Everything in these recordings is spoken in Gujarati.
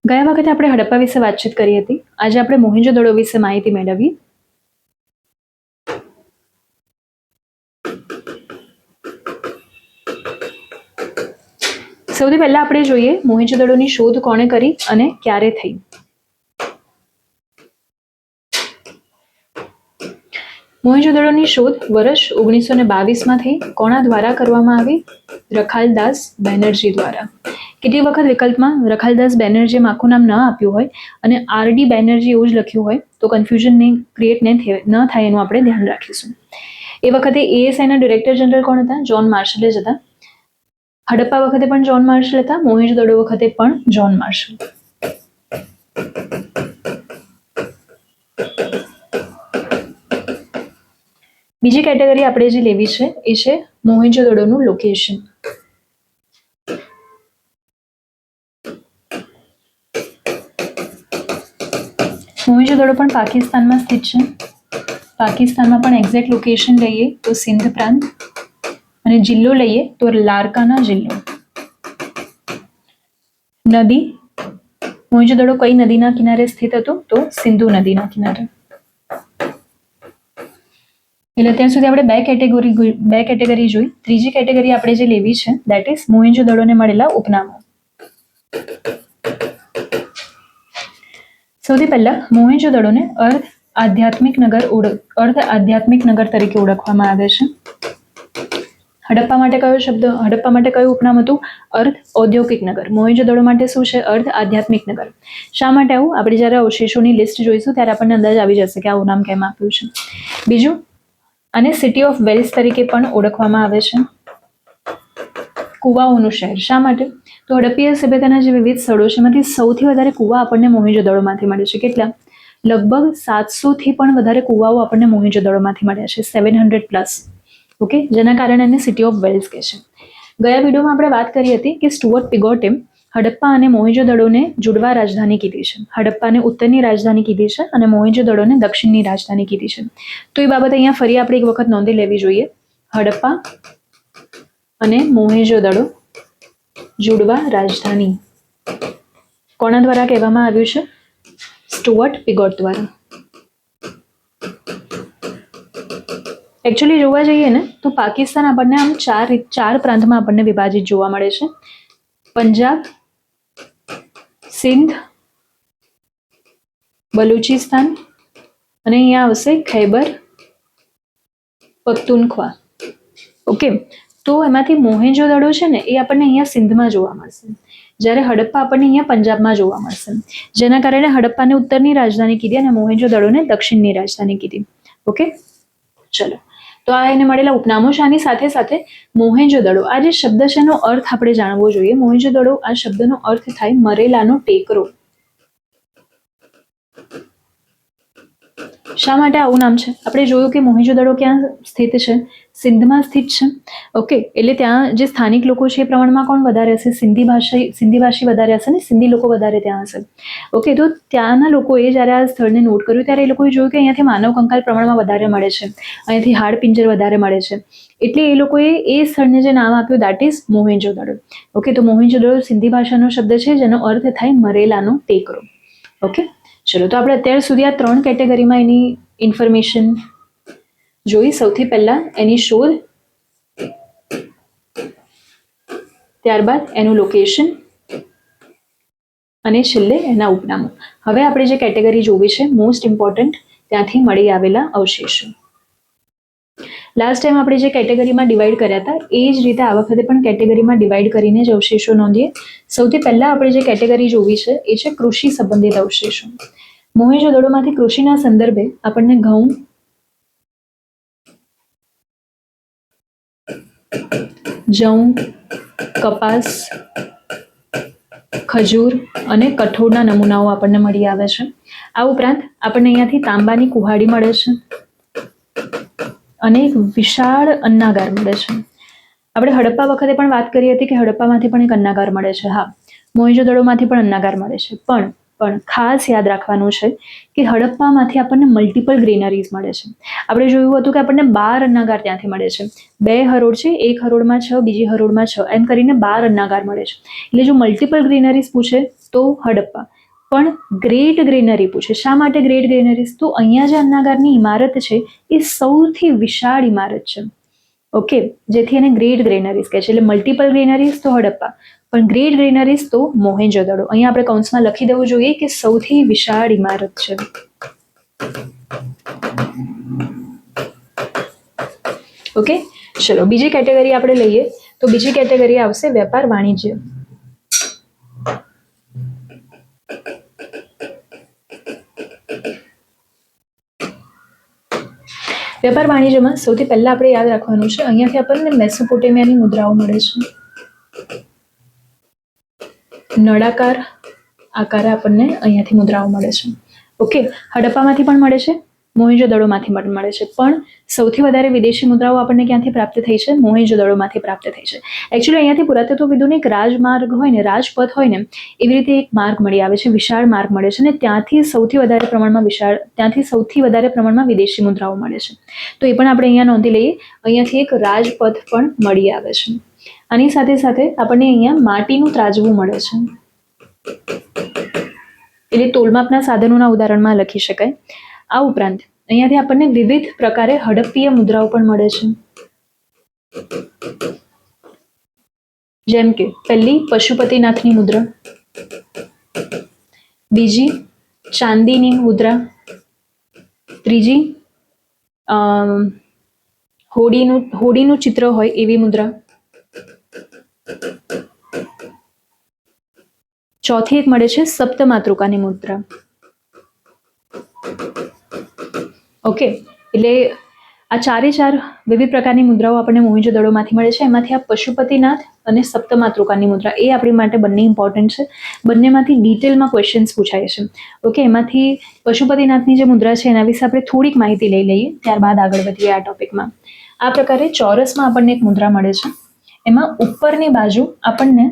ગયા વખતે આપણે હડપ્પા વિશે વાતચીત કરી હતી. આજે આપણે મોહેંજો-દડો વિશે માહિતી મેળવીએ. સૌથી પહેલા આપણે જોઈએ મોહેંજો-દડોની શોધ કોણે કરી અને ક્યારે થઈ. મોહેંજો-દડોની શોધ વર્ષ 1922માં થઈ. કોના દ્વારા કરવામાં આવી? રખાલદાસ બેનર્જી દ્વારા. કેટલી વખત વિકલ્પમાં રખાલદાસ બેનર્જીએ આખું નામ ન આપ્યું હોય અને RD બેનર્જી એવું જ લખ્યું હોય તો કન્ફ્યુઝન ક્રિએટ ન થાય એનું આપણે ધ્યાન રાખીશું. એ વખતે ASIના ડિરેક્ટર જનરલ કોણ હતા? જ્હોન માર્શલ જ હતા. હડપ્પા વખતે પણ જ્હોન માર્શલ હતા. મોહેંજો-દડો વખતે પણ જ્હોન માર્શલ. બીજી કેટેગરી આપણે જે લેવી છે એ છે મોહેંજો-દડોનું લોકેશન. મોહેંજો-દડો પણ પાકિસ્તાનમાં સ્થિત છે. પાકિસ્તાનમાં પણ એક્ઝેક્ટ લોકેશન લઈએ તો સિંધ પ્રાંત અને જિલ્લો લઈએ તો લારકાના જિલ્લો. નદી મોહેંજો-દડો કઈ નદીના કિનારે સ્થિત હતો? તો સિંધુ નદીના કિનારે. એટલે અત્યાર સુધી આપણે બે કેટેગરી જોઈ. ત્રીજી કેટેગરી આપણે જે લેવી છે દેટ ઇઝ મોહેંજો-દડોને મળેલા ઉપનામો. સૌથી પહેલા મોહેંજો-દડોને અર્ધ આધ્યાત્મિક નગર તરીકે ઓળખવામાં આવે છે. હડપ્પા માટે કયું ઉપનામ હતું? અર્ધ ઔદ્યોગિક નગર. મોહેંજો-દડો માટે શું છે? અર્ધ આધ્યાત્મિક નગર. શા માટે આવું? આપણે જ્યારે અવશેષોની લિસ્ટ જોઈશું ત્યારે આપણને અંદાજ આવી જશે કે આવું નામ કેમ આપ્યું છે. બીજું, આને સિટી ઓફ વેલ્સ તરીકે પણ ઓળખવામાં આવે છે. કુવાઓનું શહેર. શા માટે? તો હડપ્પીય સભ્યતાના જે વિવિધ સ્થળો છે એમાંથી સૌથી વધારે કુવા આપણને મોહેંજો-દડોમાંથી મળે છે. કેટલા? લગભગ 700થી પણ વધારે કુવાઓ આપણને મોહેંજો-દડોમાંથી મળ્યા છે. 700+. ઓકે, જેના કારણે એને સિટી ઓફ વેલ્સ કહે છે. ગયા વિડીયોમાં આપણે વાત કરી હતી કે સ્ટુઅર્ટ પિગોટે હડપ્પા અને મોહેંજો-દડોને જુડવા રાજધાની કીધી છે. હડપ્પાને ઉત્તરની રાજધાની કીધી છે અને મોહેંજો-દડોને દક્ષિણની રાજધાની કીધી છે. તો એ બાબત અહીંયા ફરી આપણે એક વખત નોંધી લેવી જોઈએ. હડપ્પા અને મોહેંજો-દડો જુડવા રાજધાની કોના દ્વારા કહેવામાં આવ્યું છે? સ્ટુઅર્ટ પિગોટ દ્વારા. એકચ્યુઅલી જોવા જઈએ ને તો પાકિસ્તાન આપણને આમ ચાર પ્રાંતમાં આપણને વિભાજિત જોવા મળે છે. પંજાબ, સિંધ, બલુચિસ્તાન અને અહીંયા આવશે ખૈબર પખ્તુનખ્વા. ઓકે, તો એમાંથી મોહેંજો-દડો છે ને એ આપણને અહીંયા સિંધમાં જોવા મળશે, જ્યારે હડપ્પા આપણને અહીંયા પંજાબમાં જોવા મળશે. જેના કારણે હડપ્પાને ઉત્તરની રાજધાની કીધી અને મોહેંજો-દડોને દક્ષિણની રાજધાની કીધી. ઓકે, ચલો. તો આ એને મળેલા ઉપનામો છે. આની સાથે સાથે મોહેંજો-દડો આ જે શબ્દ છે એનો અર્થ આપણે જાણવો જોઈએ. મોહેંજો-દડો આ શબ્દનો અર્થ થાય મરેલાનો ટેકરો. શા માટે આવું નામ છે? આપણે જોયું કે મોહેંજો-દડો ક્યાં સ્થિત છે? સિંધમાં સ્થિત છે. ઓકે, એટલે ત્યાં જે સ્થાનિક લોકો છે એ પ્રમાણમાં કોણ વધારે હશે? સિંધી ભાષી વધારે હશે ને સિંધી લોકો વધારે ત્યાં હશે. ઓકે, તો ત્યાંના લોકોએ જ્યારે આ સ્થળને નોટ કર્યું ત્યારે એ લોકોએ જોયું કે અહીંયાથી માનવ કંકાલ પ્રમાણમાં વધારે મળે છે, અહીંયાથી હાડપિંજર વધારે મળે છે. એટલે એ લોકોએ એ સ્થળને જે નામ આપ્યું દેટ ઇઝ મોહેંજો-દડો. ઓકે, તો મોહેંજો-દડો સિંધી ભાષાનો શબ્દ છે જેનો અર્થ થાય મરેલાનો ટેકરો. ઓકે, ચલો. તો આપણે અત્યાર સુધી આ 3 કેટેગરીમાં એની ઇન્ફોર્મેશન જોઈ. સૌથી પહેલા એની શોધ, ત્યારબાદ એનું લોકેશન અને છેલ્લે એના ઉપનામો. હવે આપણે જે કેટેગરી જોવી છે મોસ્ટ ઇમ્પોર્ટન્ટ, ત્યાંથી મળી આવેલા અવશેષો. લાસ્ટ ટાઈમ આપણે જે કેટેગરીમાં ડિવાઈડ કર્યા હતા એ જ રીતે આ વખતે પણ કેટેગરીમાં ડિવાઈડ કરીને જ અવશેષો નોંધીએ. સૌથી પહેલા આપણે જે કેટેગરી જોવી છે એ છે કૃષિ સંબંધિત અવશેષો. મોહેંજો-દડોમાંથી કૃષિના સંદર્ભે આપણને ઘઉં, જવ, કપાસ, ખજૂર અને કઠોળના નમૂનાઓ આપણને મળી આવે છે. આ ઉપરાંત આપણને અહીંયાથી તાંબાની કુહાડી મળે છે અને એક વિશાળ અન્નાગાર મળે છે. આપણે હડપ્પા વખતે પણ વાત કરી હતી કે હડપ્પામાંથી પણ એક અન્નાગાર મળે છે. હા, મોહેંજો-દડોમાંથી પણ અન્નાગાર મળે છે, પણ પણ ખાસ યાદ રાખવાનું છે કે હડપ્પામાંથી આપણને મલ્ટિપલ ગ્રેનરીઝ મળે છે. આપણે જોયું હતું કે આપણને 12 અન્નાગાર ત્યાંથી મળે છે. 2 હરોળ છે, એક હરોળમાં 6, બીજી હરોળમાં 6, એમ કરીને 12 અન્નાગાર મળે છે. એટલે જો મલ્ટિપલ ગ્રેનરીઝ પૂછે તો હડપ્પા. પણ ગ્રેટ ગ્રેનરી પૂછે, શા માટે ગ્રેટ ગ્રેનરીઝ? તો અહીંયા જે અન્નાગારની ઇમારત છે એ સૌથી વિશાળ ઇમારત છે. ઓકે, જેથી એને ગ્રેટ ગ્રેનરીઝ કહે છે. એટલે મલ્ટિપલ ગ્રેનરીઝ તો હડપ્પા, પણ ગ્રેટ ગ્રેનરીઝ તો મોહેંજો-દડો. અહીંયા આપણે કૌંસમાં લખી દેવું જોઈએ કે સૌથી વિશાળ ઇમારત છે. ઓકે, ચલો બીજી કેટેગરી આપણે લઈએ તો બીજી કેટેગરી આવશે વેપાર વાણિજ્ય. વેપાર વાણિજ્યમાં સૌથી પહેલા આપણે યાદ રાખવાનું છે, અહીંયાથી આપણને મેસોપોટેમિયાની મુદ્રાઓ મળે છે. નળાકાર આકારે આપણને અહીંયાથી મુદ્રાઓ મળે છે. ઓકે, હડપ્પામાંથી પણ મળે છે, મોહેંજો-દડોમાંથી પણ મળે છે, પણ સૌથી વધારે વિદેશી મુદ્રાઓ આપણને ક્યાંથી પ્રાપ્ત થઈ છે? મોહેંજો-દડોમાંથી પ્રાપ્ત થઈ છે. એકચ્યુઅલી અહીંયાથી પુરાતત્વવિદોને એક રાજમાર્ગ હોય ને, રાજપથ હોય ને, એવી રીતે એક માર્ગ મળી આવે છે, વિશાળ માર્ગ મળે છે, અને ત્યાંથી સૌથી વધારે પ્રમાણમાં વિદેશી મુદ્રાઓ મળે છે. તો એ પણ આપણે અહીંયા નોંધી લઈએ. અહીંયાથી એક રાજપથ પણ મળી આવે છે. આની સાથે સાથે આપણને અહીંયા માટીનું ત્રાજવું મળે છે, એટલે તોલમાપના સાધનોના ઉદાહરણમાં લખી શકાય. આ ઉપરાંત અહીંયાથી આપણને વિવિધ પ્રકારે હડપ્પીય મુદ્રાઓ પણ મળે છે, જેમ કે પહેલી પશુપતિનાથની મુદ્રા, બીજી ચાંદીની મુદ્રા, ત્રીજી હોડીનું ચિત્ર હોય એવી મુદ્રા, ચોથી એક મળે છે સપ્તમાતૃકાની મુદ્રા. ઓકે, એટલે આ ચારે ચાર વિવિધ પ્રકારની મુદ્રાઓ આપણને મોહેંજો-દડોમાંથી મળે છે. એમાંથી આ પશુપતિનાથ અને સપ્તમાતૃકાની મુદ્રા એ આપણી માટે બંને ઇમ્પોર્ટન્ટ છે. બંનેમાંથી ડિટેલમાં ક્વેશ્ચન્સ પૂછાય છે. ઓકે, એમાંથી પશુપતિનાથની જે મુદ્રા છે એના વિશે આપણે થોડીક માહિતી લઈ લઈએ, ત્યારબાદ આગળ વધીએ આ ટોપિકમાં. આ પ્રકારે ચોરસમાં આપણને એક મુદ્રા મળે છે. એમાં ઉપરની બાજુ આપણને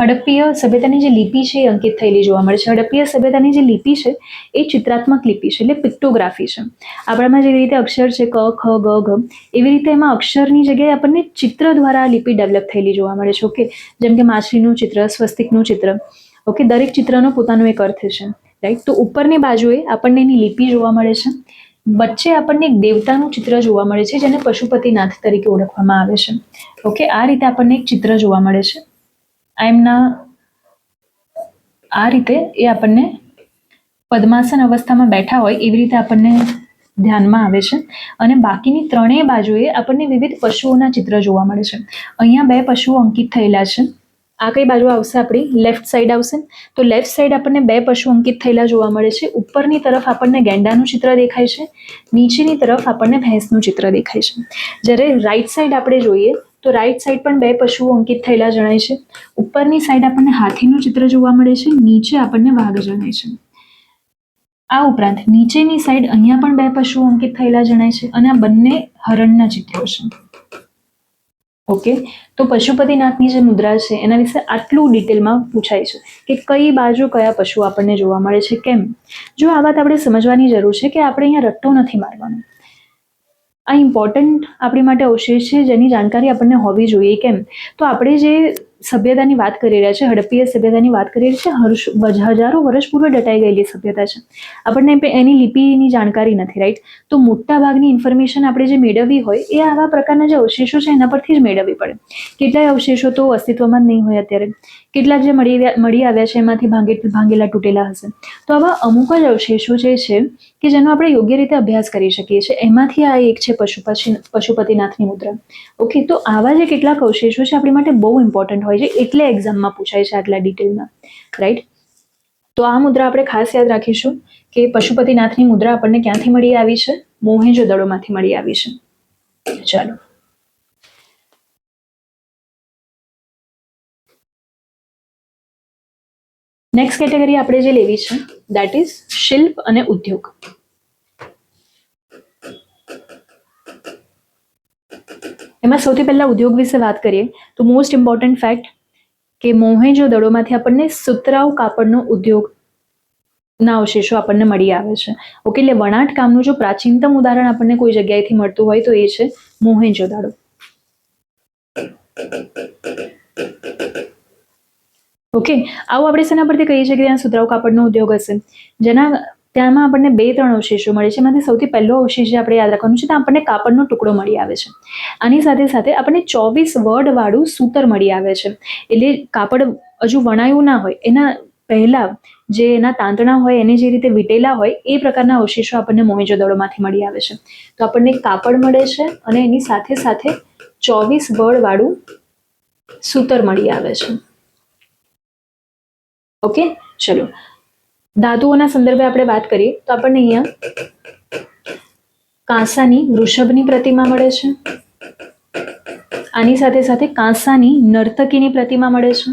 હડપ્પીય સભ્યતાની જે લિપિ છે એ અંકિત થયેલી જોવા મળે છે. હડપ્પીય સભ્યતાની જે લિપિ છે એ ચિત્રાત્મક લિપિ છે, એટલે પિક્ટોગ્રાફી છે. આપણામાં જેવી રીતે અક્ષર છે ક, ખ, ગ, ઘ, એવી રીતે એમાં અક્ષરની જગ્યાએ આપણને ચિત્ર દ્વારા લિપિ ડેવલપ થયેલી જોવા મળે છે. ઓકે, જેમ કે માછલીનું ચિત્ર, સ્વસ્તિકનું ચિત્ર. ઓકે, દરેક ચિત્રનો પોતાનો એક અર્થ છે, રાઈટ? તો ઉપરની બાજુએ આપણને એની લિપિ જોવા મળે છે. વચ્ચે આપણને એક દેવતાનું ચિત્ર જોવા મળે છે, જેને પશુપતિનાથ તરીકે ઓળખવામાં આવે છે. ઓકે, આ રીતે આપણને એક ચિત્ર જોવા મળે છે. આ રીતે એ આપણને પદ્માસન અવસ્થામાં બેઠા હોય એવી રીતે આપણને ધ્યાનમાં આવે છે. અને બાકીની ત્રણેય બાજુએ આપણને વિવિધ પશુઓના ચિત્ર જોવા મળે છે. અહીંયા 2 પશુઓ અંકિત થયેલા છે. આ કઈ બાજુ આવશે? આપણી લેફ્ટ સાઈડ આવશે. તો લેફ્ટ સાઈડ આપણને 2 પશુ અંકિત થયેલા જોવા મળે છે. ઉપરની તરફ આપણને ગેંડાનું ચિત્ર દેખાય છે, નીચેની તરફ આપણને ભેંસનું ચિત્ર દેખાય છે. જ્યારે રાઈટ સાઈડ આપણે જોઈએ તો રાઈટ સાઈડ પણ 2 પશુઓ અંકિત થયેલા જણાય છે. ઉપરની સાઈડ આપણને હાથીનું ચિત્ર જોવા મળે છે, નીચે આપણને વાઘ જણાય છે. આ ઉપરાંત નીચેની સાઈડ અહીંયા પણ 2 પશુઓ અંકિત થયેલા જણાય છે, અને આ બંને હરણના ચિત્રો છે. ઓકે, તો પશુપતિનાથની જે મુદ્રા છે એના વિશે આટલું ડિટેલમાં પૂછાય છે કે કઈ બાજુ કયા પશુ આપણને જોવા મળે છે. કેમ? જો આ વાત આપણે સમજવાની જરૂર છે કે આપણે અહીંયા રટ્ટો નથી મારવાનો. આ ઇમ્પોર્ટન્ટ આપણી માટે અવશેષ છે જેની જાણકારી આપણને હોવી જોઈએ. કેમ? તો આપણે જે સભ્યતાની વાત કરી રહ્યા છે, હડપ્પીય સભ્યતાની વાત કરી રહ્યા છે, હજારો વર્ષ પૂર્વે દટાઈ ગયેલી સભ્યતા છે. આપણને એની લિપિની જાણકારી નથી, રાઈટ? તો મોટા ભાગની ઇન્ફોર્મેશન આપણે જે મેળવવી હોય એ આવા પ્રકારના જે અવશેષો છે એના પરથી જ મેળવવી પડે. કેટલાય અવશેષો તો અસ્તિત્વમાં જ નહીં હોય અત્યારે, કેટલાક જે મળી આવ્યા છે એમાંથી ભાંગેલા તૂટેલા હશે. તો આવા અમુક જ અવશેષો જે છે કે જેનો આપણે યોગ્ય રીતે અભ્યાસ કરી શકીએ છીએ. એમાંથી આ એક છે પશુપતિનાથની મુદ્રા. ઓકે, તો આવા જે કેટલાક અવશેષો છે આપણી માટે બહુ ઇમ્પોર્ટન્ટ હોય છે, એટલે એક્ઝામમાં પૂછાય છે આટલા ડિટેલમાં, રાઈટ? તો આ મુદ્રા આપણે ખાસ યાદ રાખીશું કે પશુપતિનાથની મુદ્રા આપણને ક્યાંથી મળી આવી છે? મોહેંજો-દડોમાંથી મળી આવી છે. ચાલો, નેક્સ્ટ કેટેગરી આપણે જે લેવી છે દેટ ઇઝ શિલ્પ અને ઉદ્યોગ. એમાં સૌથી પહેલા ઉદ્યોગ વિશે વાત કરીએ તો મોસ્ટ ઇમ્પોર્ટન્ટ ફેક્ટ કે મોહેંજો-દડોમાંથી આપણને સુતરાઉ કાપડનો ઉદ્યોગ ના અવશેષો આપણને મળી આવે છે. ઓકે, એટલે વણાટ કામનું જો પ્રાચીનતમ ઉદાહરણ આપણને કોઈ જગ્યાએથી મળતું હોય તો એ છે મોહેંજો-દારો. ઓકે, આવું આપણે શેના પરથી કહીએ છીએ કે ત્યાં સુતરાઉ કાપડનો ઉદ્યોગ હશે, ત્યાંમાં આપણને 2-3 અવશેષો મળે છે. એમાંથી સૌથી પહેલો અવશેષ જે આપણે યાદ રાખવાનું છે તો આપણને કાપડનો ટુકડો મળી આવે છે. આની સાથે સાથે આપણને 24 વડવાળું સૂતર મળી આવે છે. એટલે કાપડ હજુ વણાયું ના હોય એના પહેલા જે એના તાંતણા હોય એને જે રીતે વીટેલા હોય એ પ્રકારના અવશેષો આપણને મોહેંજો-દડોમાંથી મળી આવે છે. તો આપણને કાપડ મળે છે અને એની સાથે સાથે 24 વડવાળું સૂતર મળી આવે છે. ઓકે, ચલો ધાતુઓના સંદર્ભે આપણે વાત કરીએ તો આપણને અહીંયા કાંસાની વૃષભની પ્રતિમા મળે છે. આની સાથે સાથે કાંસાની નર્તકીની પ્રતિમા મળે છે.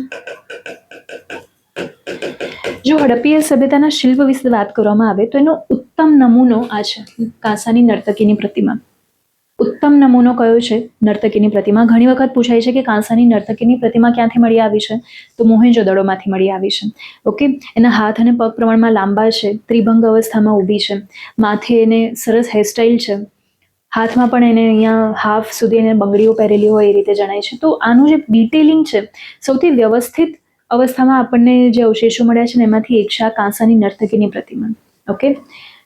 જો હડપ્પીય સભ્યતાના શિલ્પ વિશે વાત કરવામાં આવે તો એનો ઉત્તમ નમૂનો આ છે, કાંસાની નર્તકીની પ્રતિમા. ઉત્તમ નમૂનો કયો છે? નર્તકીની પ્રતિમા. ઘણી વખત પૂછાય છે કે કાંસાની નર્તકીની પ્રતિમા ક્યાંથી મળી આવી છે, તો મોહેંજો-દડોમાંથી મળી આવી છે. ઓકે, એના હાથ અને પગ પ્રમાણમાં લાંબા છે, ત્રિભંગ અવસ્થામાં ઊભી છે, માથે એને સરસ હેરસ્ટાઇલ છે, હાથમાં પણ એને અહીંયા હાફ સુધી એને બંગડીઓ પહેરેલી હોય એ રીતે જણાય છે. તો આનું જે ડિટેલિંગ છે, સૌથી વ્યવસ્થિત અવસ્થામાં આપણને જે અવશેષો મળ્યા છે ને એમાંથી એક છે આ કાંસાની નર્તકીની પ્રતિમા. ઓકે,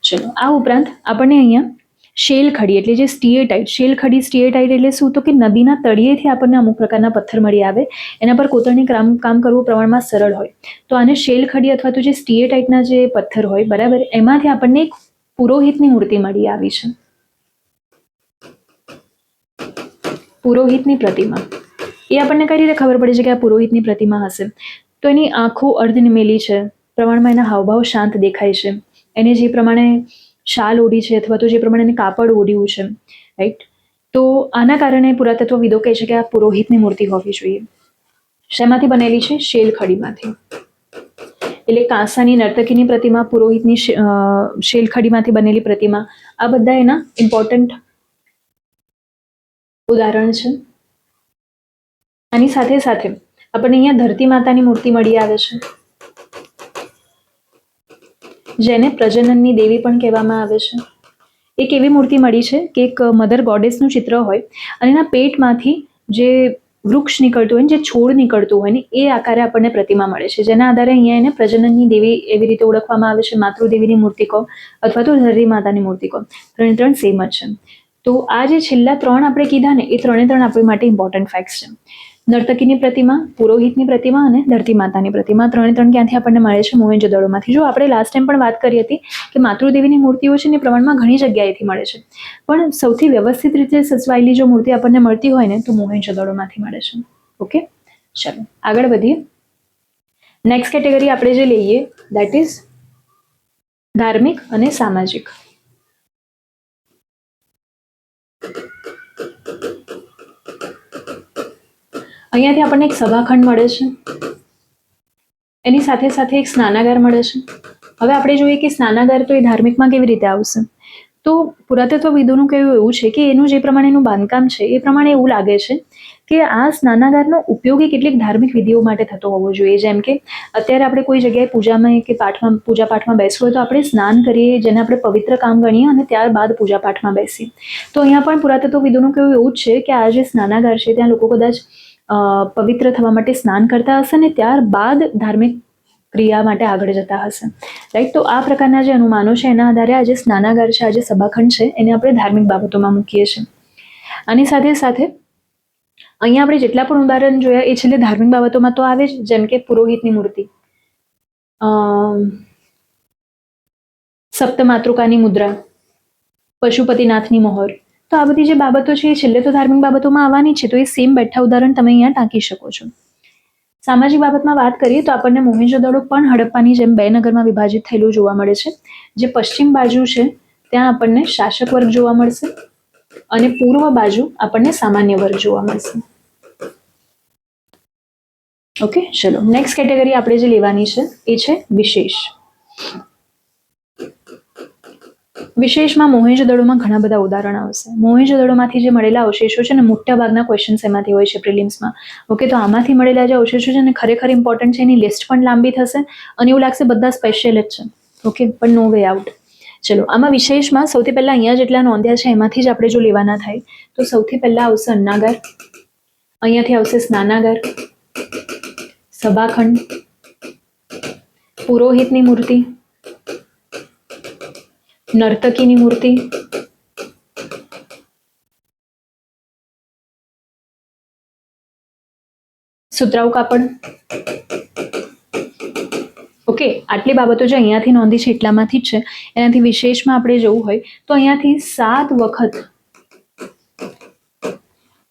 ચલો આ ઉપરાંત આપણને અહીંયા શેલખડી એટલે જે સ્ટીએટાઇટ એટલે શું, તો કે નદીના તળિયેથી આપણને અમુક પ્રકારના પથ્થર મળી આવે, એના પર કોતરણી કામ કરવું પ્રમાણમાં સરળ હોય તો આને શેલખડી અથવા તો જે સ્ટીએટાઇટના જે પથ્થર હોય બરાબર, એમાંથી આપણને એક પુરોહિતની મૂર્તિ મળી આવી છે. પુરોહિતની પ્રતિમા એ આપણને કઈ રીતે ખબર પડે છે કે આ પુરોહિતની પ્રતિમા હશે? તો એની આંખો અર્ધનિમેલી છે, પ્રમાણમાં એના હાવભાવ શાંત દેખાય છે, એને જે પ્રમાણે શાલ ઓઢી છે અથવા તો જે પ્રમાણે એને કાપડ ઓઢ્યું છે, રાઈટ. તો આના કારણે પુરાતત્વવિદો કહે છે કે આ પુરોહિતની મૂર્તિ હોવી જોઈએ. શેમાંથી બનેલી છે? શેલખડીમાંથી. એટલે કાંસાની નર્તકીની પ્રતિમા, પુરોહિતની શેલખડીમાંથી બનેલી પ્રતિમા, આ બધા એના ઇમ્પોર્ટન્ટ ઉદાહરણ છે. આની સાથે સાથે આપણને અહીંયા ધરતી માતાની મૂર્તિ મળી આવે છે, જેને પ્રજનનની દેવી પણ કહેવામાં આવે છે. એક એવી મૂર્તિ મળી છે કે એક મધર ગોડેસનું ચિત્ર હોય અને એના પેટમાંથી જે વૃક્ષ નીકળતું હોય, જે છોડ નીકળતું હોય ને એ આકારે આપણને પ્રતિમા મળે છે, જેના આધારે અહીંયા એને પ્રજનનની દેવી એવી રીતે ઓળખવામાં આવે છે. માતૃદેવીની મૂર્તિ કહો અથવા તો ધરતી માતાની મૂર્તિ કહો, ત્રણ સેમ જ છે. તો આ જે છેલ્લા 3 આપણે કીધા ને એ 3 આપણી માટે ઇમ્પોર્ટન્ટ ફેક્ટ્સ છે. નર્તકીની પ્રતિમા, પુરોહિતની પ્રતિમા અને ધરતી માતાની પ્રતિમા, 3 ક્યાંથી આપણને મળે છે? મોહેંજો-દડોમાંથી. જો આપણે લાસ્ટ ટાઈમ પણ વાત કરી હતી કે માતૃદેવીની મૂર્તિઓ છે ને પ્રમાણમાં ઘણી જગ્યાએથી મળે છે, પણ સૌથી વ્યવસ્થિત રીતે સચવાયેલી જો મૂર્તિ આપણને મળતી હોય ને તો મોહેંજો-દડોમાંથી મળે છે. ઓકે, ચલો આગળ વધીએ. નેક્સ્ટ કેટેગરી આપણે જે લઈએ દેટ ઇઝ ધાર્મિક અને સામાજિક. અહીંયાથી આપણને એક સભાખંડ મળે છે, એની સાથે સાથે એક સ્નાનાગાર મળે છે. હવે આપણે જોઈએ કે સ્નાનાગાર તો એ ધાર્મિકમાં કેવી રીતે આવશે? તો પુરાતત્વવિદોનું કહેવું એવું છે કે એનું જે પ્રમાણેનું બાંધકામ છે એ પ્રમાણે એવું લાગે છે કે આ સ્નાનાગારનો ઉપયોગ એ કેટલીક ધાર્મિક વિધિઓ માટે થતો હોવો જોઈએ. જેમ કે અત્યારે આપણે કોઈ જગ્યાએ પૂજામાં કે પૂજા પાઠમાં બેસવું હોય તો આપણે સ્નાન કરીએ, જેને આપણે પવિત્ર કામ ગણીએ અને ત્યારબાદ પૂજા પાઠમાં બેસીએ. તો અહીંયા પણ પુરાતત્વવિદોનું કહેવું એવું જ છે કે આ જે સ્નાનાગાર છે ત્યાં લોકો કદાચ પવિત્ર થવા માટે સ્નાન કરતા હશે ને ત્યારબાદ ધાર્મિક ક્રિયા માટે આગળ જતા હશે, રાઈટ. તો આ પ્રકારના જે અનુમાનો છે એના આધારે આ જે સ્નાનાગાર છે, આ જે સભાખંડ છે એને આપણે ધાર્મિક બાબતોમાં મૂકીએ છીએ. આની સાથે સાથે અહીંયા આપણે જેટલા પણ ઉદાહરણ જોયા એ છેલ્લે ધાર્મિક બાબતોમાં તો આવે જ, જેમ કે પુરોહિતની મૂર્તિ, સપ્તમાતૃકાની મુદ્રા, પશુપતિનાથની મોહર. તો આ બધી જે બાબતો છે એ છેલ્લે તો ધાર્મિક બાબતોમાં આવવાની છે, તો એ સેમ બેઠા ઉદાહરણ તમે અહીંયા ટાંકી શકો છો. સામાજિક બાબતમાં વાત કરીએ તો આપણને મોહેંજો-દડો પણ હડપ્પાની જેમ 2 નગરમાં વિભાજિત થયેલું જોવા મળે છે. જે પશ્ચિમ બાજુ છે ત્યાં આપણને શાસક વર્ગ જોવા મળશે અને પૂર્વ બાજુ આપણને સામાન્ય વર્ગ જોવા મળશે. ઓકે, ચલો નેક્સ્ટ કેટેગરી આપણે જે લેવાની છે એ છે વિશેષ. વિશેષમાં મોહેંજો-દડોમાં ઘણા બધા ઉદાહરણ આવશે. મોહેંજો-દડોમાંથી જે મળેલા અવશેષો છે ને મોટા ભાગના ક્વેશ્ચન્સ એમાંથી હોય છે પ્રિલિમ્સમાં. ઓકે, તો આમાંથી મળેલા જે અવશેષો છે ને ખરેખર ઇમ્પોર્ટન્ટ છે, એની લિસ્ટ પણ લાંબી થશે અને એવું લાગશે બધા સ્પેશિયલ જ છે. ઓકે, પણ નો વે આઉટ. ચલો, આમાં વિશેષમાં સૌથી પહેલા અહીંયા જેટલા નોંધ્યા છે એમાંથી જ આપણે જો લેવાના થાય તો સૌથી પહેલા આવશે અન્નાગાર, અહીંયાથી આવશે સ્નાનાગાર, સભાખંડ, પુરોહિતની મૂર્તિ, નર્તકીની મૂર્તિ, સુતરાઉ કાપડ. ઓકે, આટલી બાબતો જે અહીંયાથી નોંધી છે એટલામાંથી જ છે. એનાથી વિશેષમાં આપણે જવું હોય તો અહીંયાથી 7 વખત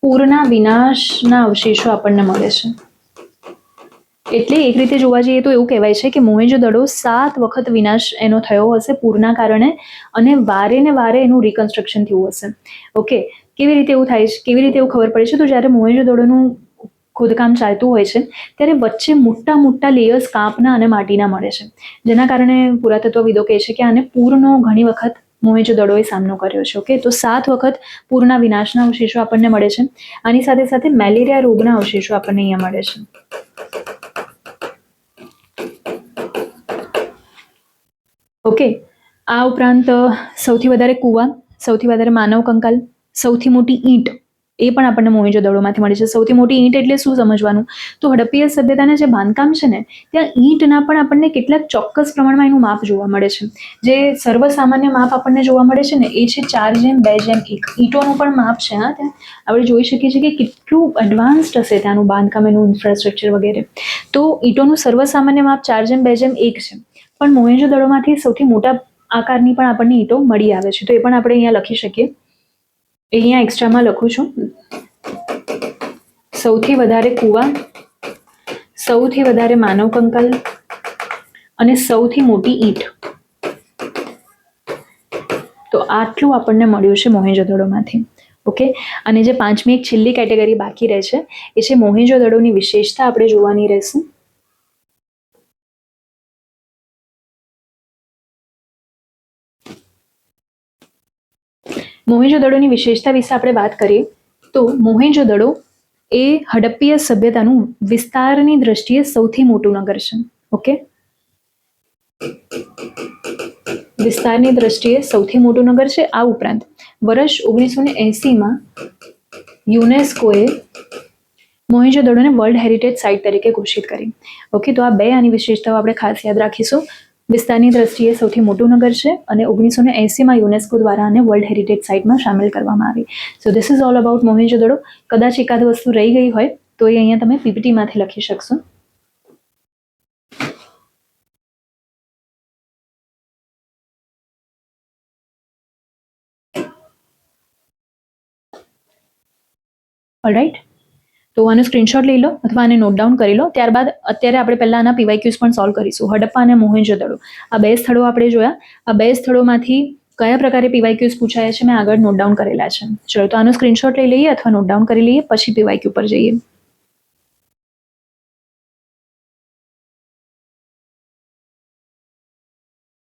પૂરના વિનાશના અવશેષો આપણને મળે છે. એટલે એક રીતે જોવા જઈએ તો એવું કહેવાય છે કે મોહેંજો-દડો 7 વખત વિનાશ એનો થયો હશે પૂરના કારણે, અને વારે ને વારે એનું રિકન્સ્ટ્રક્શન થયું હશે. ઓકે, કેવી રીતે એવું થાય છે, કેવી રીતે એવું ખબર પડે છે? તો જ્યારે મોહેંજો-દડોનું ખોદકામ ચાલતું હોય છે ત્યારે વચ્ચે મોટા મોટા લેયર્સ કાંપના અને માટીના મળે છે, જેના કારણે પુરાતત્વવિદો કહે છે કે આને પૂરનો ઘણી વખત મોહેંજો-દડોએ સામનો કર્યો છે. ઓકે, તો 7 વખત પૂરના વિનાશના અવશેષો આપણને મળે છે. આની સાથે સાથે મેલેરિયા રોગના અવશેષો આપણને અહીંયા મળે છે. ઓકે, આ ઉપરાંત સૌથી વધારે કુવા, સૌથી વધારે માનવ કંકાલ, સૌથી મોટી ઈંટ એ પણ આપણને મોહેંજો-દડોમાંથી મળે છે. સૌથી મોટી ઈંટ એટલે શું સમજવાનું? તો હડપ્પીય સભ્યતાના જે બાંધકામ છે ને ત્યાં ઈંટના પણ આપણને કેટલાક ચોક્કસ પ્રમાણમાં એનું માપ જોવા મળે છે. જે સર્વસામાન્ય માપ આપણને જોવા મળે છે ને એ છે 4:2:1. ઈંટોનું પણ માપ છે. હા, ત્યાં આપણે જોઈ શકીએ છીએ કે કેટલું એડવાન્સ્ડ હશે ત્યાંનું બાંધકામ, એનું ઇન્ફ્રાસ્ટ્રક્ચર વગેરે. તો ઈંટોનું સર્વસામાન્ય માપ 4:2:1 છે. પણ મોહેંજો-દડોમાંથી સૌથી મોટા આકારની પણ આપણને ઈંટો મળી આવે છે. તો એ પણ આપણે અહીંયા લખી શકીએ. અહીંયા એક્સ્ટ્રામાં લખું છું. સૌથી વધારે કુવા, સૌથી વધારે માનવ કંકાલ અને સૌથી મોટી ઈંટ. તો આટલું આપણને મળ્યું છે મોહેંજો-દડોમાંથી. ઓકે, અને જે પાંચમી એક છેલ્લી કેટેગરી બાકી રહે છે એ છે મોહેંજો-દડોની વિશેષતા આપણે જોવાની રહેશે. મોહેંજો-દડોની વિશેષતા વિશે આપણે વાત કરીએ તો મોહેંજો-દડો એ હડપ્પીય સભ્યતાનું વિસ્તારની દ્રષ્ટિએ સૌથી મોટું નગર છે. ઓકે, વિસ્તારની દ્રષ્ટિએ સૌથી મોટું નગર છે. આ ઉપરાંત વર્ષ 1980માં યુનેસ્કોએ મોહેંજો-દડોને વર્લ્ડ હેરિટેજ સાઇટ તરીકે ઘોષિત કરી. ઓકે, તો આ બે આની વિશેષતાઓ આપણે ખાસ યાદ રાખીશું. વિસ્તારની દ્રષ્ટિએ સૌથી મોટું નગર છે અને 1980માં યુનેસ્કો દ્વારા આને વર્લ્ડ હેરિટેજ સાઇટમાં સામેલ કરવામાં આવી. So this is all about Mohenjodaro. કદાચ એકાદ વસ્તુ રહી ગઈ હોય તો એ અહીંયા તમે પીપીટીમાંથી લખી શકશો. ઓલરાઈટ, તો આનો સ્ક્રીનશોટ લઈ લો અથવા આને નોટ ડાઉન કરી લો. ત્યારબાદ અત્યારે આપણે પહેલા આના પીવાયક્યુઝ પણ સોલ્વ કરીશું. હડપ્પા અને મોહેંજો-દડો આ બે સ્થળો આપણે જોયા. આ બે સ્થળોમાંથી કયા પ્રકારે પીવાયક્યુઝ પૂછાયા છે મેં આગળ નોટ ડાઉન કરેલા છે. ચલો, તો આનો સ્ક્રીનશોટ લઈ લઈએ અથવા નોટ ડાઉન કરી લઈએ, પછી પીવાયક્યુ પર જઈએ.